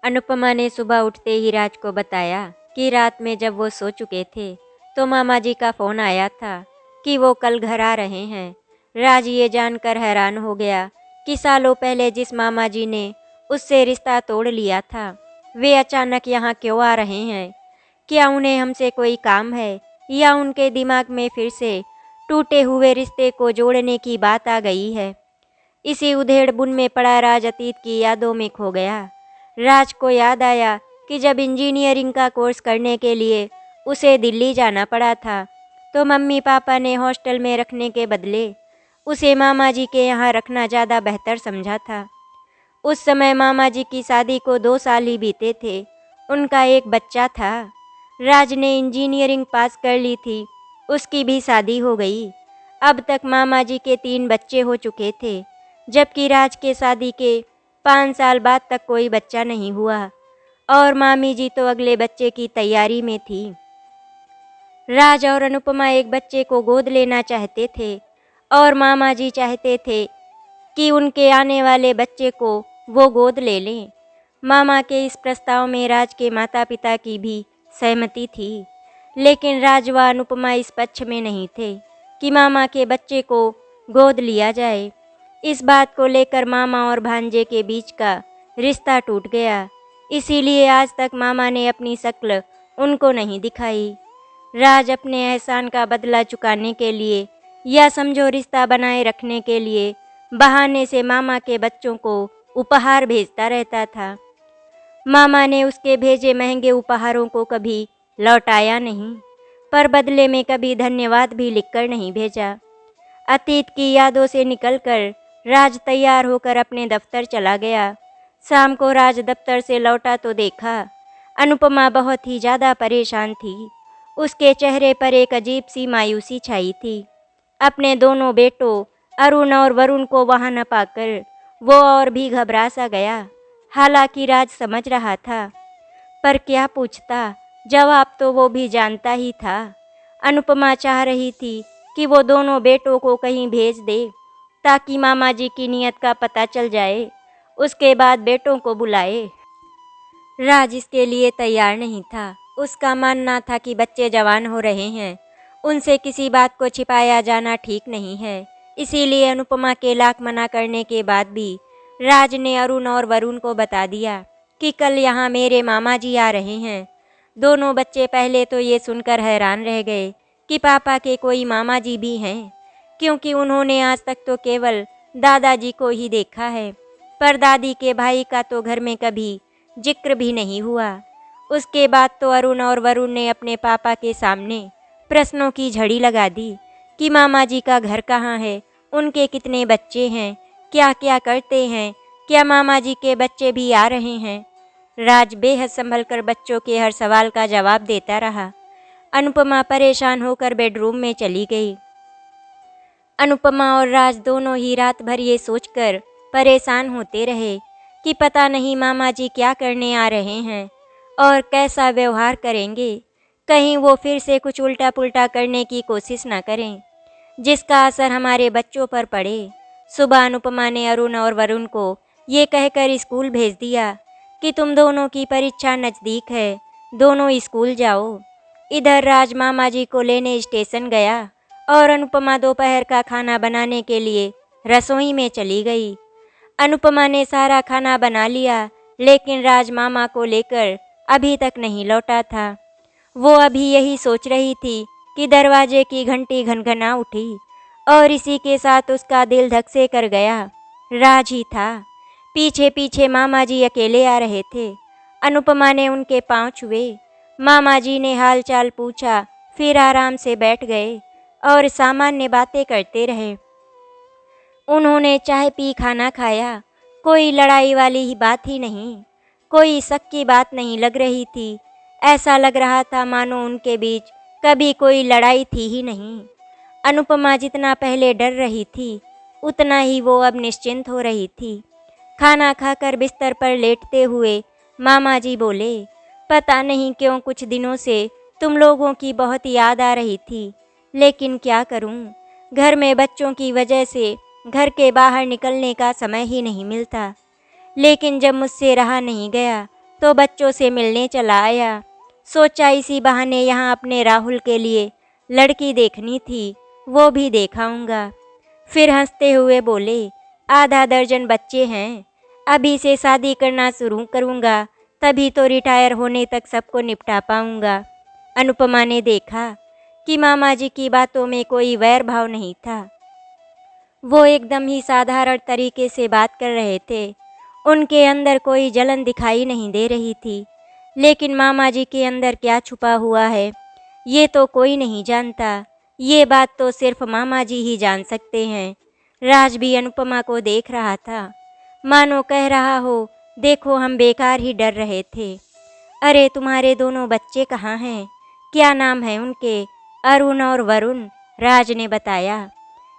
अनुपमा ने सुबह उठते ही राज को बताया कि रात में जब वो सो चुके थे तो मामा जी का फ़ोन आया था कि वो कल घर आ रहे हैं। राज ये जानकर हैरान हो गया कि सालों पहले जिस मामा जी ने उससे रिश्ता तोड़ लिया था वे अचानक यहाँ क्यों आ रहे हैं। क्या उन्हें हमसे कोई काम है या उनके दिमाग में फिर से टूटे हुए रिश्ते को जोड़ने की बात आ गई है। इसी उधेड़-बुन में पड़ा राज अतीत की यादों में खो गया। राज को याद आया कि जब इंजीनियरिंग का कोर्स करने के लिए उसे दिल्ली जाना पड़ा था तो मम्मी पापा ने हॉस्टल में रखने के बदले उसे मामा जी के यहाँ रखना ज़्यादा बेहतर समझा था। उस समय मामा जी की शादी को 2 साल ही बीते थे। उनका एक बच्चा था। राज ने इंजीनियरिंग पास कर ली थी, उसकी भी शादी हो गई। अब तक मामा जी के 3 बच्चे हो चुके थे, जबकि राज के शादी के 5 साल बाद तक कोई बच्चा नहीं हुआ और मामी जी तो अगले बच्चे की तैयारी में थी। राज और अनुपमा एक बच्चे को गोद लेना चाहते थे और मामा जी चाहते थे कि उनके आने वाले बच्चे को वो गोद ले लें। मामा के इस प्रस्ताव में राज के माता पिता की भी सहमति थी, लेकिन राज व अनुपमा इस पक्ष में नहीं थे कि मामा के बच्चे को गोद लिया जाए। इस बात को लेकर मामा और भांजे के बीच का रिश्ता टूट गया। इसीलिए आज तक मामा ने अपनी शक्ल उनको नहीं दिखाई। राज अपने एहसान का बदला चुकाने के लिए या समझो रिश्ता बनाए रखने के लिए बहाने से मामा के बच्चों को उपहार भेजता रहता था। मामा ने उसके भेजे महंगे उपहारों को कभी लौटाया नहीं, पर बदले में कभी धन्यवाद भी लिखकर नहीं भेजा। अतीत की यादों से निकलकर राज तैयार होकर अपने दफ्तर चला गया। शाम को राज दफ्तर से लौटा तो देखा अनुपमा बहुत ही ज़्यादा परेशान थी। उसके चेहरे पर एक अजीब सी मायूसी छाई थी। अपने दोनों बेटों अरुण और वरुण को वहाँ न पाकर वो और भी घबरा सा गया। हालांकि राज समझ रहा था, पर क्या पूछता, जवाब तो वो भी जानता ही था। अनुपमा चाह रही थी कि वो दोनों बेटों को कहीं भेज दे ताकि मामा जी की नीयत का पता चल जाए, उसके बाद बेटों को बुलाए। राज इसके लिए तैयार नहीं था। उसका मानना था कि बच्चे जवान हो रहे हैं, उनसे किसी बात को छिपाया जाना ठीक नहीं है। इसीलिए अनुपमा के लाख मना करने के बाद भी राज ने अरुण और वरुण को बता दिया कि कल यहाँ मेरे मामा जी आ रहे हैं। दोनों बच्चे पहले तो ये सुनकर हैरान रह गए कि पापा के कोई मामा जी भी हैं, क्योंकि उन्होंने आज तक तो केवल दादाजी को ही देखा है, पर दादी के भाई का तो घर में कभी जिक्र भी नहीं हुआ। उसके बाद तो अरुण और वरुण ने अपने पापा के सामने प्रश्नों की झड़ी लगा दी कि मामा जी का घर कहाँ है, उनके कितने बच्चे हैं, क्या क्या करते हैं, क्या मामा जी के बच्चे भी आ रहे हैं। राज बेहद संभल कर बच्चों के हर सवाल का जवाब देता रहा। अनुपमा परेशान होकर बेडरूम में चली गई। अनुपमा और राज दोनों ही रात भर ये सोचकर परेशान होते रहे कि पता नहीं मामा जी क्या करने आ रहे हैं और कैसा व्यवहार करेंगे। कहीं वो फिर से कुछ उल्टा पुल्टा करने की कोशिश न करें, जिसका असर हमारे बच्चों पर पड़े। सुबह अनुपमा ने अरुण और वरुण को ये कहकर स्कूल भेज दिया कि तुम दोनों की परीक्षा नज़दीक है, दोनों स्कूल जाओ। इधर राज मामा जी को लेने स्टेशन गया और अनुपमा दोपहर का खाना बनाने के लिए रसोई में चली गई। अनुपमा ने सारा खाना बना लिया, लेकिन राज मामा को लेकर अभी तक नहीं लौटा था। वो अभी यही सोच रही थी कि दरवाजे की घंटी घनघना उठी और इसी के साथ उसका दिल धक से कर गया। राज ही था। पीछे पीछे मामा जी अकेले आ रहे थे। अनुपमा ने उनके पांव छुए। मामा जी ने हाल चाल पूछा, फिर आराम से बैठ गए और सामान्य बातें करते रहे। उन्होंने चाय पी, खाना खाया। कोई लड़ाई वाली ही बात ही नहीं, कोई शक की बात नहीं लग रही थी। ऐसा लग रहा था मानो उनके बीच कभी कोई लड़ाई थी ही नहीं। अनुपमा जितना पहले डर रही थी, उतना ही वो अब निश्चिंत हो रही थी। खाना खाकर बिस्तर पर लेटते हुए मामा जी बोले, पता नहीं क्यों कुछ दिनों से तुम लोगों की बहुत याद आ रही थी, लेकिन क्या करूं, घर में बच्चों की वजह से घर के बाहर निकलने का समय ही नहीं मिलता। लेकिन जब मुझसे रहा नहीं गया तो बच्चों से मिलने चला आया। सोचा इसी बहाने यहाँ अपने राहुल के लिए लड़की देखनी थी, वो भी देखाऊंगा। फिर हंसते हुए बोले, आधा दर्जन बच्चे हैं, अभी से शादी करना शुरू करूंगा, तभी तो रिटायर होने तक सबको निपटा पाऊंगा। अनुपमा ने देखा कि मामा जी की बातों में कोई वैर भाव नहीं था। वो एकदम ही साधारण तरीके से बात कर रहे थे। उनके अंदर कोई जलन दिखाई नहीं दे रही थी। लेकिन मामा जी के अंदर क्या छुपा हुआ है, ये तो कोई नहीं जानता। ये बात तो सिर्फ मामा जी ही जान सकते हैं। राज भी अनुपमा को देख रहा था, मानो कह रहा हो, देखो हम बेकार ही डर रहे थे। अरे तुम्हारे दोनों बच्चे कहाँ हैं? क्या नाम है उनके? अरुण और वरुण, राज ने बताया।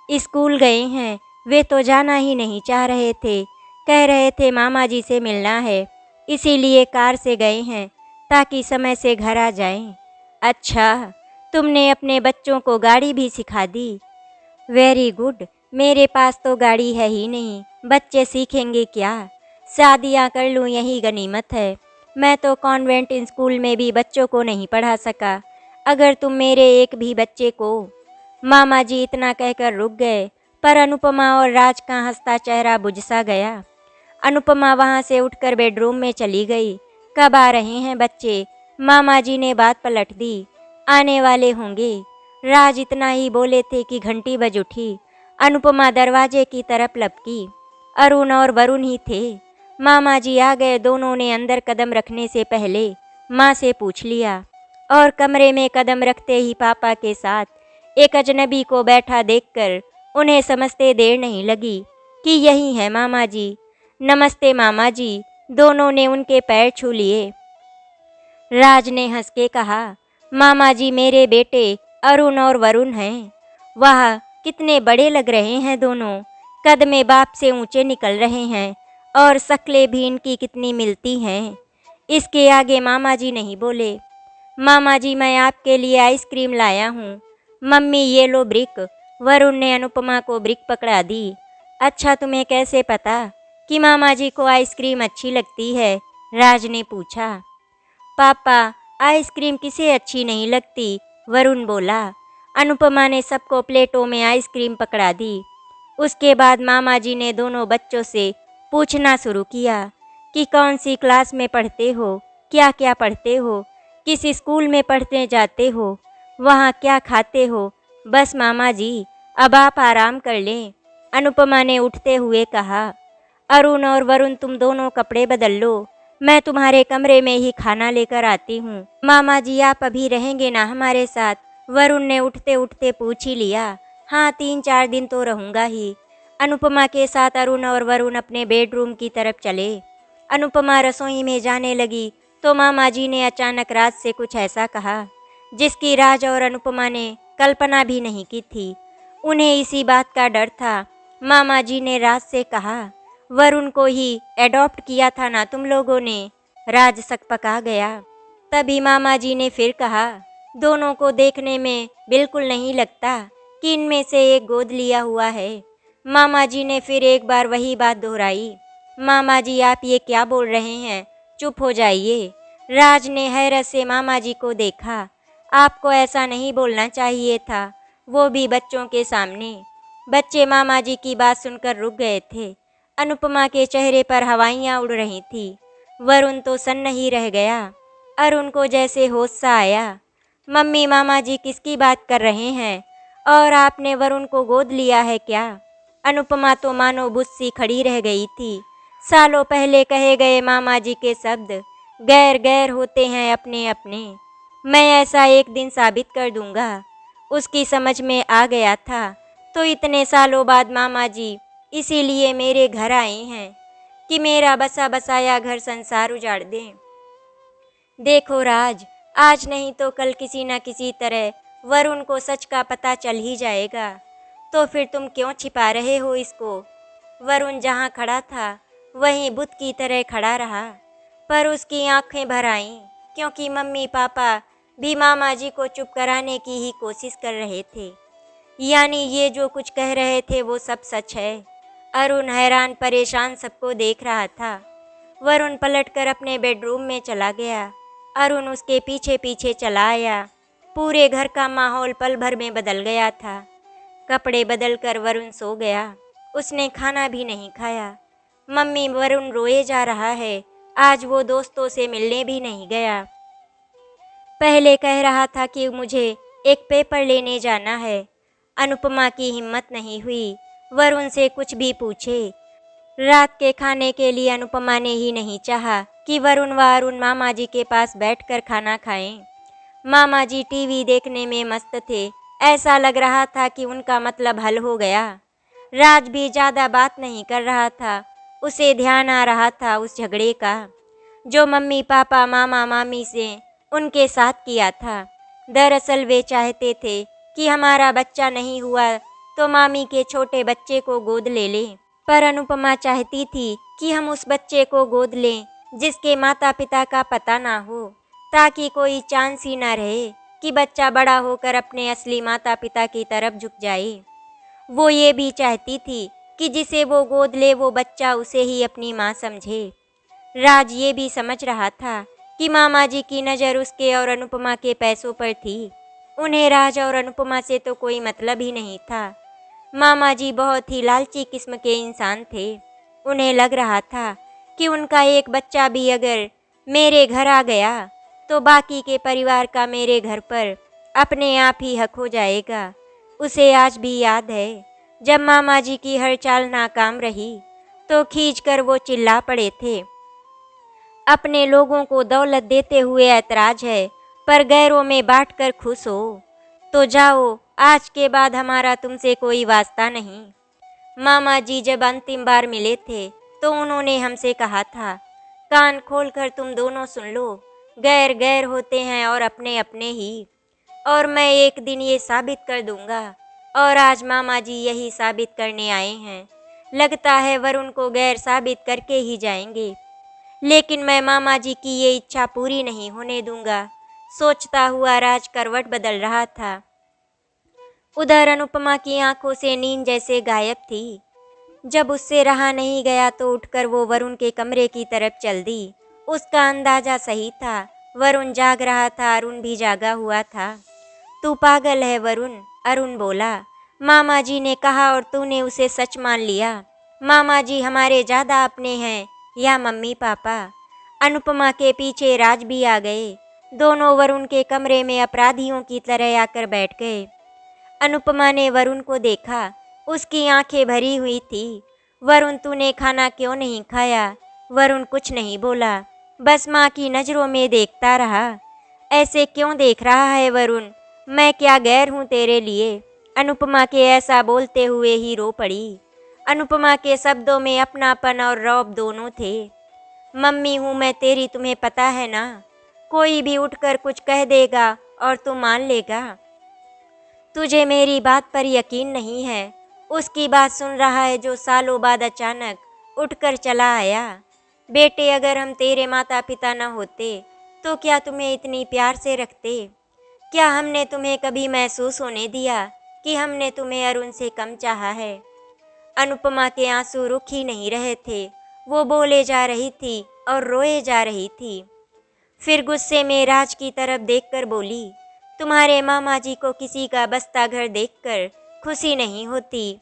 स्कूल गए हैं, वे तो जाना ही नहीं चाह रहे थे। कह रहे थे मामा जी से मिलना है, इसीलिए कार से गए हैं ताकि समय से घर आ जाएं। अच्छा, तुमने अपने बच्चों को गाड़ी भी सिखा दी? Very good. मेरे पास तो गाड़ी है ही नहीं, बच्चे सीखेंगे क्या? शादियाँ कर लूँ यही गनीमत है। मैं तो कॉन्वेंट स्कूल में भी बच्चों को नहीं पढ़ा सका। अगर तुम मेरे एक भी बच्चे को। मामा जी इतना कहकर रुक गए, पर अनुपमा और राज का हंसता चेहरा बुझ सा गया। अनुपमा वहाँ से उठकर बेडरूम में चली गई। कब आ रहे हैं बच्चे? मामा जी ने बात पलट दी। आने वाले होंगे। राज इतना ही बोले थे कि घंटी बज उठी। अनुपमा दरवाजे की तरफ लपकी। अरुण और वरुण ही थे। मामा जी आ गए। दोनों ने अंदर कदम रखने से पहले माँ से पूछ लिया, और कमरे में कदम रखते ही पापा के साथ एक अजनबी को बैठा देखकर उन्हें समझते देर नहीं लगी कि यही है मामा जी। नमस्ते मामा जी। दोनों ने उनके पैर छू लिए। राज ने हंस के कहा, मामा जी मेरे बेटे अरुण और वरुण हैं। वाह, कितने बड़े लग रहे हैं दोनों। कद में बाप से ऊंचे निकल रहे हैं, और शक्लें भी इनकी कितनी मिलती हैं। इसके आगे मामा जी नहीं बोले। मामा जी मैं आपके लिए आइसक्रीम लाया हूँ। मम्मी ये लो ब्रिक। वरुण ने अनुपमा को ब्रिक पकड़ा दी। अच्छा, तुम्हें कैसे पता कि मामा जी को आइसक्रीम अच्छी लगती है? राज ने पूछा। पापा, आइसक्रीम किसे अच्छी नहीं लगती? वरुण बोला। अनुपमा ने सबको प्लेटों में आइसक्रीम पकड़ा दी। उसके बाद मामा जी ने दोनों बच्चों से पूछना शुरू किया कि कौन सी क्लास में पढ़ते हो, क्या क्या पढ़ते हो, किस स्कूल में पढ़ते जाते हो, वहाँ क्या खाते हो। बस मामा जी, अब आप आराम कर लें। अनुपमा ने उठते हुए कहा, अरुण और वरुण तुम दोनों कपड़े बदल लो, मैं तुम्हारे कमरे में ही खाना लेकर आती हूँ। मामा जी आप अभी रहेंगे ना हमारे साथ? वरुण ने उठते उठते पूछ ही लिया। हाँ, 3-4 दिन तो रहूँगा ही। अनुपमा के साथ अरुण और वरुण अपने बेडरूम की तरफ चले। अनुपमा रसोई में जाने लगी तो मामा जी ने अचानक राज से कुछ ऐसा कहा जिसकी राज और अनुपमा ने कल्पना भी नहीं की थी। उन्हें इसी बात का डर था। मामा जी ने राज से कहा, वरुण को ही एडॉप्ट किया था ना तुम लोगों ने? राज सकपका गया। तभी मामा जी ने फिर कहा, दोनों को देखने में बिल्कुल नहीं लगता कि इनमें से एक गोद लिया हुआ है। मामा जी ने फिर एक बार वही बात दोहराई। मामा जी आप ये क्या बोल रहे हैं? चुप हो जाइए। राज ने हैरत से मामा जी को देखा। आपको ऐसा नहीं बोलना चाहिए था, वो भी बच्चों के सामने। बच्चे मामा जी की बात सुनकर रुक गए थे। अनुपमा के चेहरे पर हवाइयाँ उड़ रही थी। वरुण तो सन्न ही रह गया। अरुण को जैसे होश सा आया। मम्मी, मामा जी किसकी बात कर रहे हैं? और आपने वरुण को गोद लिया है क्या? अनुपमा तो मानो बुस्सी खड़ी रह गई थी। सालों पहले कहे गए मामा जी के शब्द गैर गैर होते हैं अपने अपने। मैं ऐसा एक दिन साबित कर दूंगा। उसकी समझ में आ गया था, तो इतने सालों बाद मामा जी इसीलिए मेरे घर आए हैं कि मेरा बसा बसाया घर संसार उजाड़ दें। देखो राज, आज नहीं तो कल किसी न किसी तरह वरुण को सच का पता चल ही जाएगा, तो फिर तुम क्यों छिपा रहे हो इसको? वरुण जहाँ खड़ा था वहीं बुत की तरह खड़ा रहा, पर उसकी आंखें भर आईं क्योंकि मम्मी पापा भी मामा जी को चुप कराने की ही कोशिश कर रहे थे। यानी ये जो कुछ कह रहे थे वो सब सच है। अरुण हैरान परेशान सबको देख रहा था। वरुण पलटकर अपने बेडरूम में चला गया। अरुण उसके पीछे पीछे चला आया। पूरे घर का माहौल पल भर में बदल गया था। कपड़े बदलकर वरुण सो गया। उसने खाना भी नहीं खाया। मम्मी, वरुण रोए जा रहा है, आज वो दोस्तों से मिलने भी नहीं गया। पहले कह रहा था कि मुझे एक पेपर लेने जाना है। अनुपमा की हिम्मत नहीं हुई वरुण से कुछ भी पूछे। रात के खाने के लिए अनुपमा ने ही नहीं चाहा कि वरुण व अरुण मामा जी के पास बैठकर खाना खाएं। मामा जी टीवी देखने में मस्त थे। ऐसा लग रहा था कि उनका मतलब हल हो गया। राज भी ज़्यादा बात नहीं कर रहा था। उसे ध्यान आ रहा था उस झगड़े का जो मम्मी पापा मामा मामी से उनके साथ किया था। दरअसल वे चाहते थे कि हमारा बच्चा नहीं हुआ तो मामी के छोटे बच्चे को गोद ले लें, पर अनुपमा चाहती थी कि हम उस बच्चे को गोद लें जिसके माता पिता का पता ना हो, ताकि कोई चांस ही ना रहे कि बच्चा बड़ा होकर अपने असली माता पिता की तरफ झुक जाए। वो ये भी चाहती थी कि जिसे वो गोद ले वो बच्चा उसे ही अपनी माँ समझे। राज ये भी समझ रहा था कि मामा जी की नज़र उसके और अनुपमा के पैसों पर थी। उन्हें राज और अनुपमा से तो कोई मतलब ही नहीं था। मामा जी बहुत ही लालची किस्म के इंसान थे। उन्हें लग रहा था कि उनका एक बच्चा भी अगर मेरे घर आ गया तो बाकी के परिवार का मेरे घर पर अपने आप ही हक हो जाएगा। उसे आज भी याद है जब मामा जी की हर चाल नाकाम रही तो खींचकर वो चिल्ला पड़े थे, अपने लोगों को दौलत देते हुए ऐतराज है पर गैरों में बांटकर खुश हो। तो जाओ, आज के बाद हमारा तुमसे कोई वास्ता नहीं। मामा जी जब अंतिम बार मिले थे तो उन्होंने हमसे कहा था, कान खोलकर तुम दोनों सुन लो, गैर गैर होते हैं और अपने अपने ही। और मैं एक दिन ये साबित कर दूंगा। और आज मामा जी यही साबित करने आए हैं। लगता है वरुण को गैर साबित करके ही जाएंगे, लेकिन मैं मामा जी की ये इच्छा पूरी नहीं होने दूंगा। सोचता हुआ राज करवट बदल रहा था। उधर अनुपमा की आंखों से नींद जैसे गायब थी। जब उससे रहा नहीं गया तो उठकर वो वरुण के कमरे की तरफ चल दी। उसका अंदाजा सही था, वरुण जाग रहा था, अरुण भी जागा हुआ था। तू पागल है वरुण, अरुण बोला। मामा जी ने कहा और तूने उसे सच मान लिया। मामा जी हमारे ज़्यादा अपने हैं या मम्मी पापा? अनुपमा के पीछे राज भी आ गए। दोनों वरुण के कमरे में अपराधियों की तरह आकर बैठ गए। अनुपमा ने वरुण को देखा। उसकी आंखें भरी हुई थी। वरुण, तूने खाना क्यों नहीं खाया? वरुण कुछ नहीं बोला, बस माँ की नज़रों में देखता रहा। ऐसे क्यों देख रहा है वरुण? मैं क्या गैर हूँ तेरे लिए? अनुपमा के ऐसा बोलते हुए ही रो पड़ी। अनुपमा के शब्दों में अपनापन और रौब दोनों थे। मम्मी हूँ मैं तेरी, तुम्हें पता है ना। कोई भी उठकर कुछ कह देगा और तू मान लेगा। तुझे मेरी बात पर यकीन नहीं है। उसकी बात सुन रहा है जो सालों बाद अचानक उठकर चला आया। बेटे, अगर हम तेरे माता पिता न होते तो क्या तुम्हें इतनी प्यार से रखते? क्या हमने तुम्हें कभी महसूस होने दिया कि हमने तुम्हें अरुण से कम चाहा है? अनुपमा के आंसू रुक ही नहीं रहे थे। वो बोले जा रही थी और रोए जा रही थी। फिर गुस्से में राज की तरफ देखकर बोली, तुम्हारे मामा जी को किसी का बस्ता घर देखकर खुशी नहीं होती।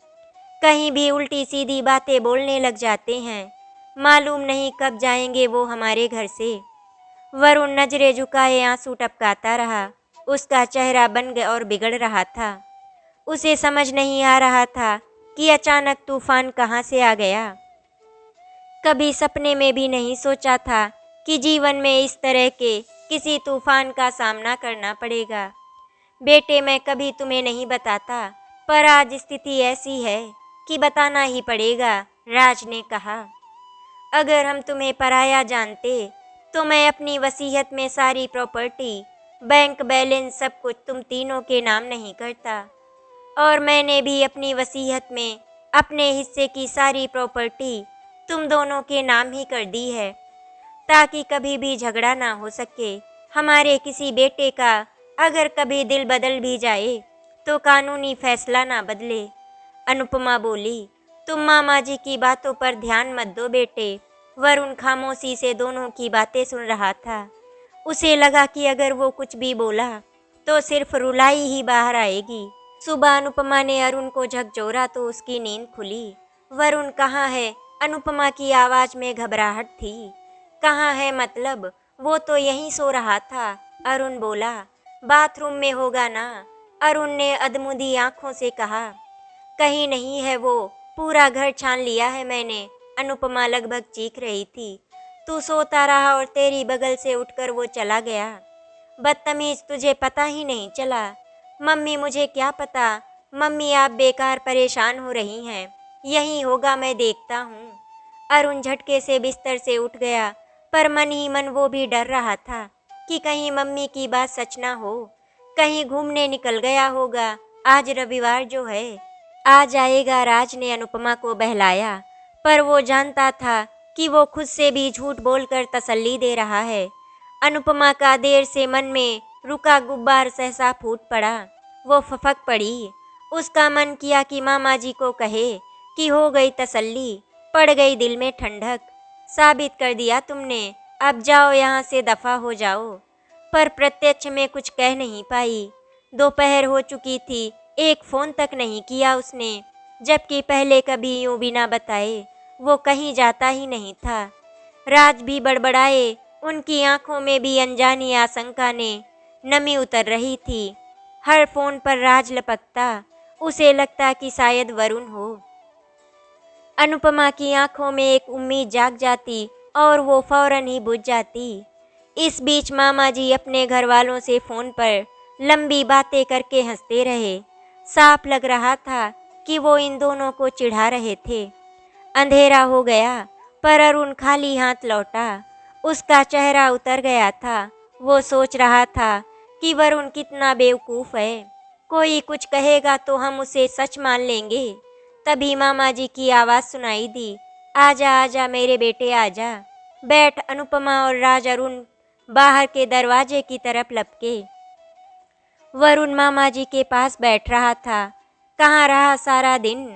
कहीं भी उल्टी सीधी बातें बोलने लग जाते हैं। मालूम नहीं कब जाएंगे वो हमारे घर से। वरुण नजरें झुकाए आंसू टपकाता रहा। उसका चेहरा बन गया और बिगड़ रहा था। उसे समझ नहीं आ रहा था कि अचानक तूफान कहाँ से आ गया। कभी सपने में भी नहीं सोचा था कि जीवन में इस तरह के किसी तूफान का सामना करना पड़ेगा। बेटे, मैं कभी तुम्हें नहीं बताता, पर आज स्थिति ऐसी है कि बताना ही पड़ेगा, राज ने कहा। अगर हम तुम्हें पराया जानते तो मैं अपनी वसीयत में सारी प्रॉपर्टी, बैंक बैलेंस सब कुछ तुम तीनों के नाम नहीं करता। और मैंने भी अपनी वसीयत में अपने हिस्से की सारी प्रॉपर्टी तुम दोनों के नाम ही कर दी है, ताकि कभी भी झगड़ा ना हो सके। हमारे किसी बेटे का अगर कभी दिल बदल भी जाए तो कानूनी फैसला ना बदले। अनुपमा बोली, तुम मामा जी की बातों पर ध्यान मत दो बेटे, वरुण खामोशी से दोनों की बातें सुन रहा था। उसे लगा कि अगर वो कुछ भी बोला तो सिर्फ रुलाई ही बाहर आएगी। सुबह अनुपमा ने अरुण को झकझोरा तो उसकी नींद खुली। वरुण कहाँ है? अनुपमा की आवाज में घबराहट थी। कहाँ है मतलब? वो तो यहीं सो रहा था। अरुण बोला। बाथरूम में होगा ना? अरुण ने अधमुंधी आंखों से कहा। कहीं नहीं है वो, पूरा घर छान लिया है मैंने। अनुपमा लगभग चीख रही थी। तू सोता रहा और तेरी बगल से उठकर वो चला गया। बदतमीज, तुझे पता ही नहीं चला। मम्मी, मुझे क्या पता। मम्मी, आप बेकार परेशान हो रही हैं। यही होगा, मैं देखता हूँ। अरुण झटके से बिस्तर से उठ गया, पर मन ही मन वो भी डर रहा था कि कहीं मम्मी की बात सच ना हो। कहीं घूमने निकल गया होगा। आज रविवार जो है, आ जाएगा। राज ने अनुपमा को बहलाया, पर वो जानता था कि वो खुद से भी झूठ बोलकर तसल्ली दे रहा है। अनुपमा का देर से मन में रुका गुब्बार सहसा फूट पड़ा। वो फफक पड़ी। उसका मन किया कि मामा जी को कहे कि हो गई तसल्ली, पड़ गई दिल में ठंडक। साबित कर दिया तुमने, अब जाओ यहाँ से, दफा हो जाओ। पर प्रत्यक्ष में कुछ कह नहीं पाई। दोपहर हो चुकी थी, एक फोन तक नहीं किया उसने, जबकि पहले कभी यूं बिना बताए वो कहीं जाता ही नहीं था। राज भी बड़बड़ाए, उनकी आंखों में भी अनजानी आशंका ने नमी उतर रही थी। हर फोन पर राज लपकता, उसे लगता कि शायद वरुण हो। अनुपमा की आंखों में एक उम्मीद जाग जाती और वो फौरन ही बुझ जाती। इस बीच मामा जी अपने घर वालों से फोन पर लंबी बातें करके हंसते रहे। साफ लग रहा था कि वो इन दोनों को चिढ़ा रहे थे। अंधेरा हो गया, पर अरुण खाली हाथ लौटा। उसका चेहरा उतर गया था। वो सोच रहा था कि वरुण कितना बेवकूफ़ है। कोई कुछ कहेगा तो हम उसे सच मान लेंगे। तभी मामा जी की आवाज़ सुनाई दी। आजा आजा मेरे बेटे आजा। बैठ। अनुपमा और राज अरुण बाहर के दरवाजे की तरफ लपके। वरुण मामा जी के पास बैठ रहा था। कहाँ रहा सारा दिन?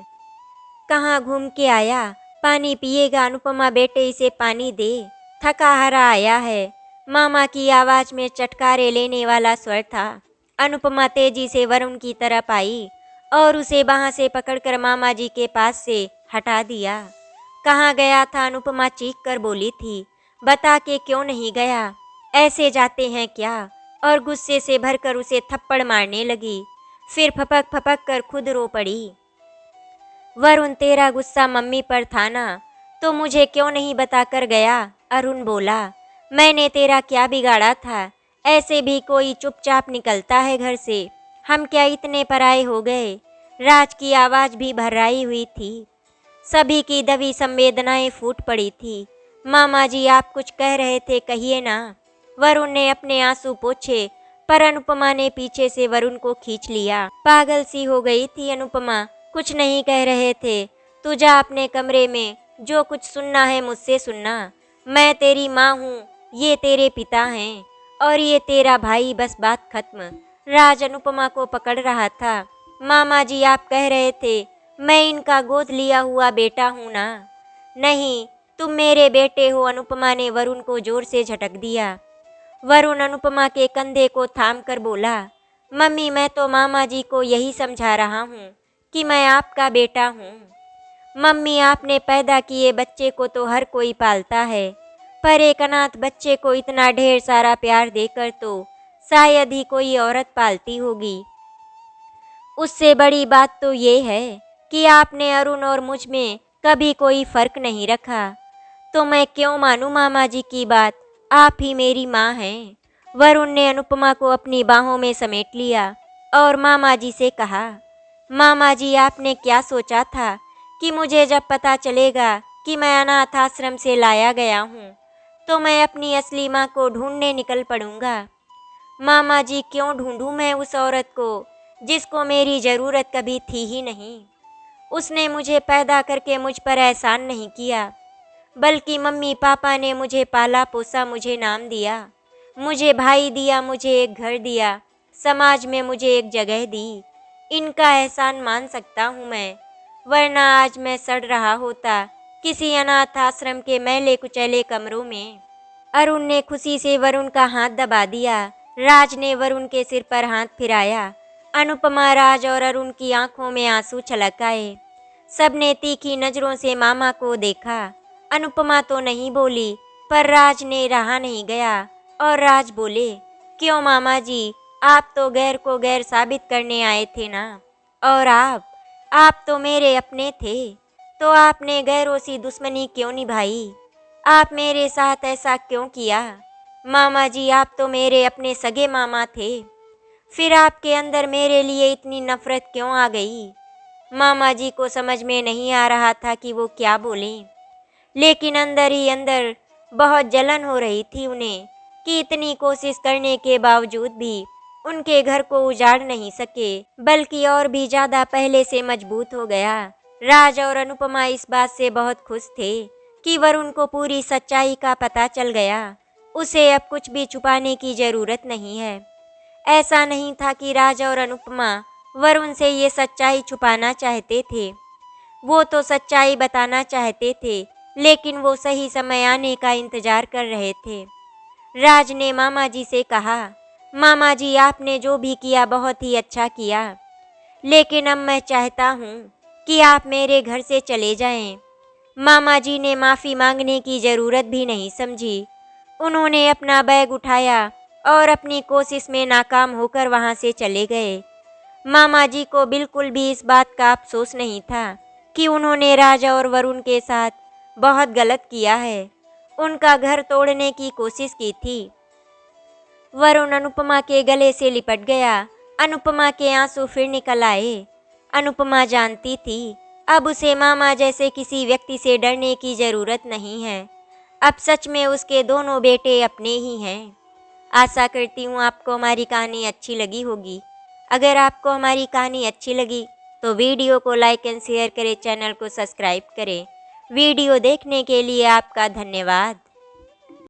कहाँ घूम के आया? पानी पिएगा? अनुपमा, बेटे इसे पानी दे, थका हारा आया है। मामा की आवाज़ में चटकारे लेने वाला स्वर था। अनुपमा तेजी से वरुण की तरफ आई और उसे बाह से पकड़कर मामा जी के पास से हटा दिया। कहाँ गया था? अनुपमा चीख कर बोली थी। बता के क्यों नहीं गया? ऐसे जाते हैं क्या? और गुस्से से भरकर उसे थप्पड़ मारने लगी। फिर फपक फपक कर खुद रो पड़ी। वरुण, तेरा गुस्सा मम्मी पर था ना, तो मुझे क्यों नहीं बताकर गया? अरुण बोला। मैंने तेरा क्या बिगाड़ा था? ऐसे भी कोई चुपचाप निकलता है घर से। हम क्या इतने पराए हो गए? राज की आवाज़ भी भर्राई हुई थी। सभी की दबी संवेदनाएं फूट पड़ी थी। मामा जी, आप कुछ कह रहे थे, कहिए ना। वरुण ने अपने आंसू पोंछे, पर अनुपमा ने पीछे से वरुण को खींच लिया। पागल सी हो गई थी अनुपमा, कुछ नहीं कह रहे थे। तू जा अपने कमरे में, जो कुछ सुनना है मुझसे सुनना। मैं तेरी माँ हूँ, ये तेरे पिता हैं और ये तेरा भाई, बस बात खत्म। राज अनुपमा को पकड़ रहा था। मामा जी, आप कह रहे थे मैं इनका गोद लिया हुआ बेटा हूँ ना? नहीं, तुम मेरे बेटे हो। अनुपमा ने वरुण को जोर से झटक दिया। वरुण अनुपमा के कंधे को थाम कर बोला। मम्मी, मैं तो मामा जी को यही समझा रहा हूँ कि मैं आपका बेटा हूँ। मम्मी, आपने पैदा किए बच्चे को तो हर कोई पालता है, पर एक अनाथ बच्चे को इतना ढेर सारा प्यार देकर तो शायद ही कोई औरत पालती होगी। उससे बड़ी बात तो ये है कि आपने अरुण और मुझ में कभी कोई फर्क नहीं रखा। तो मैं क्यों मानूं मामा जी की बात? आप ही मेरी माँ हैं। वरुण ने अनुपमा को अपनी बाहों में समेट लिया और मामा जी से कहा। मामा जी, आपने क्या सोचा था कि मुझे जब पता चलेगा कि मैं अनाथ आश्रम से लाया गया हूँ तो मैं अपनी असली माँ को ढूंढने निकल पड़ूंगा? मामा जी, क्यों ढूंढूं मैं उस औरत को जिसको मेरी ज़रूरत कभी थी ही नहीं? उसने मुझे पैदा करके मुझ पर एहसान नहीं किया, बल्कि मम्मी पापा ने मुझे पाला पोसा, मुझे नाम दिया, मुझे भाई दिया, मुझे एक घर दिया, समाज में मुझे एक जगह दी। इनका एहसान मान सकता हूँ मैं, वरना आज मैं सड़ रहा होता किसी अनाथ आश्रम के मैले कुचैले कमरों में। अरुण ने खुशी से वरुण का हाथ दबा दिया। राज ने वरुण के सिर पर हाथ फिराया। अनुपमा, राज और अरुण की आंखों में आंसू छलक आए। सबने तीखी नजरों से मामा को देखा। अनुपमा तो नहीं बोली, पर राज ने रहा नहीं गया और राज बोले, क्यों मामा जी, आप तो गैर को गैर साबित करने आए थे ना। और आप तो मेरे अपने थे, तो आपने गैरों सी दुश्मनी क्यों निभाई? आप मेरे साथ ऐसा क्यों किया? मामा जी, आप तो मेरे अपने सगे मामा थे, फिर आपके अंदर मेरे लिए इतनी नफरत क्यों आ गई? मामा जी को समझ में नहीं आ रहा था कि वो क्या बोलें, लेकिन अंदर ही अंदर बहुत जलन हो रही थी उन्हें कि इतनी कोशिश करने के बावजूद भी उनके घर को उजाड़ नहीं सके, बल्कि और भी ज्यादा पहले से मजबूत हो गया। राज और अनुपमा इस बात से बहुत खुश थे कि वरुण को पूरी सच्चाई का पता चल गया। उसे अब कुछ भी छुपाने की जरूरत नहीं है। ऐसा नहीं था कि राज और अनुपमा वरुण से ये सच्चाई छुपाना चाहते थे। वो तो सच्चाई बताना चाहते थे, लेकिन वो सही समय आने का इंतजार कर रहे थे। राज ने मामा जी से कहा, मामा जी, आपने जो भी किया बहुत ही अच्छा किया, लेकिन अब मैं चाहता हूँ कि आप मेरे घर से चले जाएं। मामा जी ने माफ़ी मांगने की ज़रूरत भी नहीं समझी। उन्होंने अपना बैग उठाया और अपनी कोशिश में नाकाम होकर वहाँ से चले गए। मामा जी को बिल्कुल भी इस बात का अफसोस नहीं था कि उन्होंने राजा और वरुण के साथ बहुत गलत किया है, उनका घर तोड़ने की कोशिश की थी। वरुण अनुपमा के गले से लिपट गया। अनुपमा के आंसू फिर निकल आए। अनुपमा जानती थी अब उसे मामा जैसे किसी व्यक्ति से डरने की जरूरत नहीं है। अब सच में उसके दोनों बेटे अपने ही हैं। आशा करती हूँ आपको हमारी कहानी अच्छी लगी होगी। अगर आपको हमारी कहानी अच्छी लगी तो वीडियो को लाइक एंड शेयर करें, चैनल को सब्सक्राइब करें। वीडियो देखने के लिए आपका धन्यवाद।